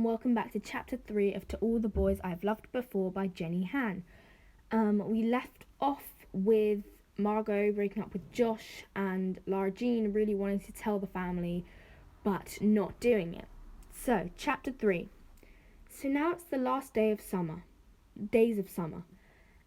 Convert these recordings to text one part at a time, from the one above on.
and welcome back to Chapter 3 of To All the Boys I've Loved Before by Jenny Han. We left off with Margot breaking up with Josh and Lara Jean really wanting to tell the family but not doing it. So, Chapter 3. So now it's the last days of summer,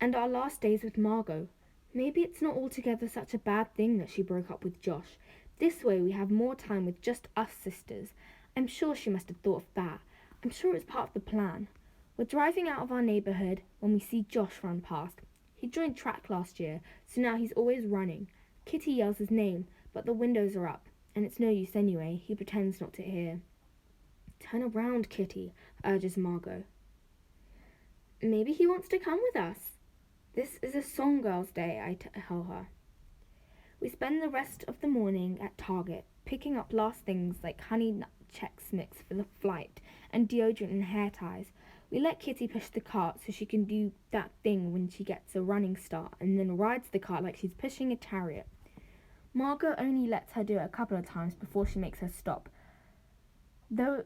and our last days with Margot. Maybe it's not altogether such a bad thing that she broke up with Josh. This way we have more time with just us sisters. I'm sure she must have thought of that. I'm sure it was part of the plan. We're driving out of our neighbourhood when we see Josh run past. He joined track last year, so now he's always running. Kitty yells his name, but the windows are up, and it's no use anyway. He pretends not to hear. Turn around, Kitty, urges Margot. Maybe he wants to come with us. This is a Song Girls' Day, I tell her. We spend the rest of the morning at Target, picking up last things like honey nut Chex Mix for the flight and deodorant and hair ties. We let Kitty push the cart so she can do that thing when she gets a running start and then rides the cart like she's pushing a chariot. Margot only lets her do it a couple of times before she makes her stop, though,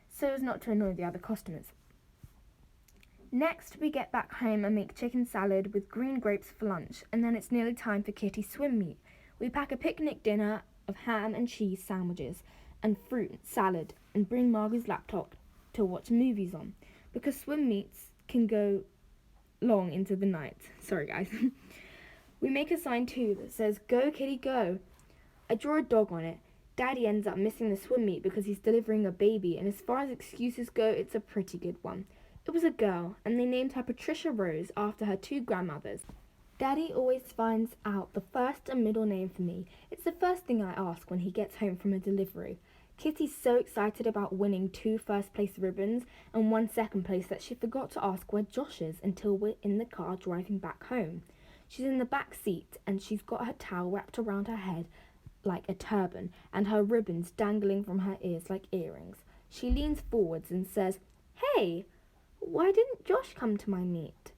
so as not to annoy the other customers. Next, we get back home and make chicken salad with green grapes for lunch, and then it's nearly time for Kitty's swim meet. We pack a picnic dinner of ham and cheese sandwiches and fruit salad and bring Margot's laptop to watch movies on, because swim meets can go long into the night. Sorry, guys. We make a sign too that says, "Go, Kitty, go." I draw a dog on it. Daddy ends up missing the swim meet because he's delivering a baby, and as far as excuses go, it's a pretty good one. It was a girl, and they named her Patricia Rose after her two grandmothers. Daddy always finds out the first and middle name for me. It's the first thing I ask when he gets home from a delivery. Kitty's so excited about winning 2 first-place ribbons and 1 second place that she forgot to ask where Josh is until we're in the car driving back home. She's in the back seat, and she's got her towel wrapped around her head like a turban, and her ribbons dangling from her ears like earrings. She leans forwards and says, "Hey, why didn't Josh come to my meet?"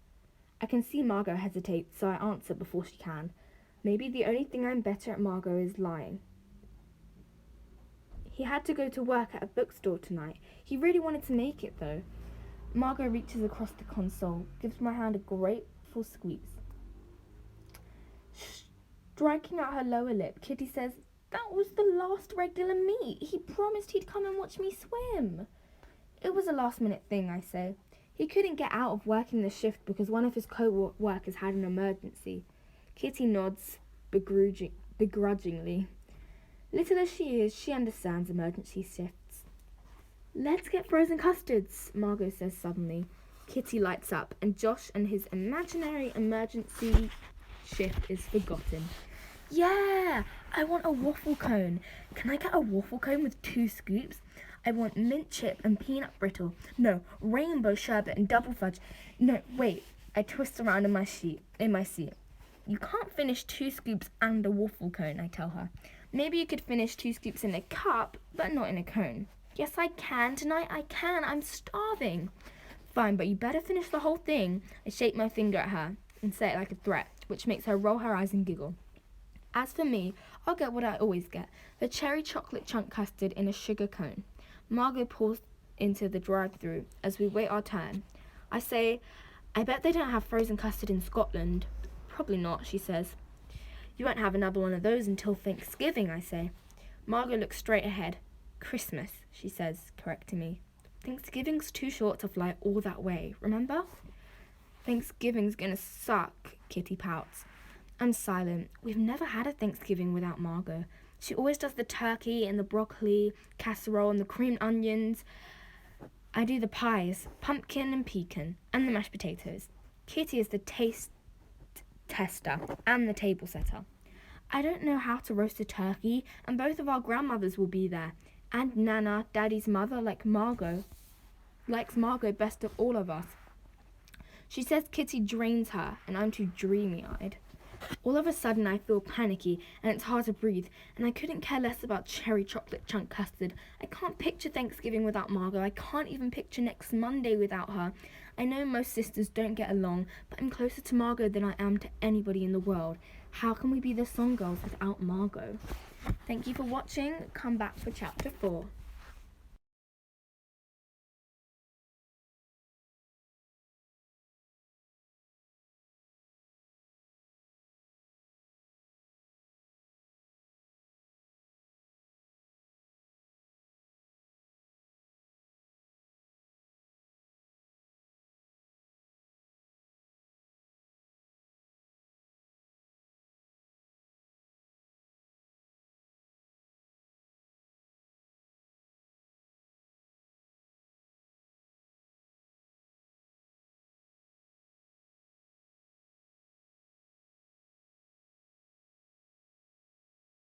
I can see Margot hesitate, so I answer before she can. Maybe the only thing I'm better at, Margot, is lying. He had to go to work at a bookstore tonight. He really wanted to make it, though. Margot reaches across the console, gives my hand a grateful squeeze. Striking out her lower lip, Kitty says, "That was the last regular meet. He promised he'd come and watch me swim." "It was a last-minute thing," I say. "He couldn't get out of working the shift because one of his co-workers had an emergency." Kitty nods begrudgingly. Little as she is, she understands emergency shifts. "Let's get frozen custards," Margot says suddenly. Kitty lights up, and Josh and his imaginary emergency shift is forgotten. "Yeah, I want a waffle cone. Can I get a waffle cone with 2 scoops? I want mint chip and peanut brittle. No, rainbow sherbet and double fudge. No, wait." I twist around in my seat. "You can't finish 2 scoops and a waffle cone," I tell her. "Maybe you could finish 2 scoops in a cup, but not in a cone." "Yes, I can. Tonight I can. I'm starving." "Fine, but you better finish the whole thing." I shake my finger at her and say it like a threat, which makes her roll her eyes and giggle. As for me, I'll get what I always get, the cherry chocolate chunk custard in a sugar cone. Margot pulls into the drive-thru as we wait our turn. I say, "I bet they don't have frozen custard in Scotland." "Probably not," she says. "You won't have another one of those until Thanksgiving," I say. Margot looks straight ahead. "Christmas," she says, correcting me. "Thanksgiving's too short to fly all that way, remember?" "Thanksgiving's gonna suck," Kitty pouts. I'm silent. We've never had a Thanksgiving without Margot. She always does the turkey and the broccoli casserole and the creamed onions. I do the pies, pumpkin and pecan, and the mashed potatoes. Kitty is the taste tester and the table setter. I don't know how to roast a turkey, and both of our grandmothers will be there. And Nana, Daddy's mother, likes Margot best of all of us. She says Kitty drains her, and I'm too dreamy-eyed. All of a sudden I feel panicky, and it's hard to breathe, and I couldn't care less about cherry chocolate chunk custard. I can't picture Thanksgiving without Margot. I can't even picture next Monday without her. I know most sisters don't get along, but I'm closer to Margot than I am to anybody in the world. How can we be the Song Girls without Margot? Thank you for watching. Come back for Chapter 4.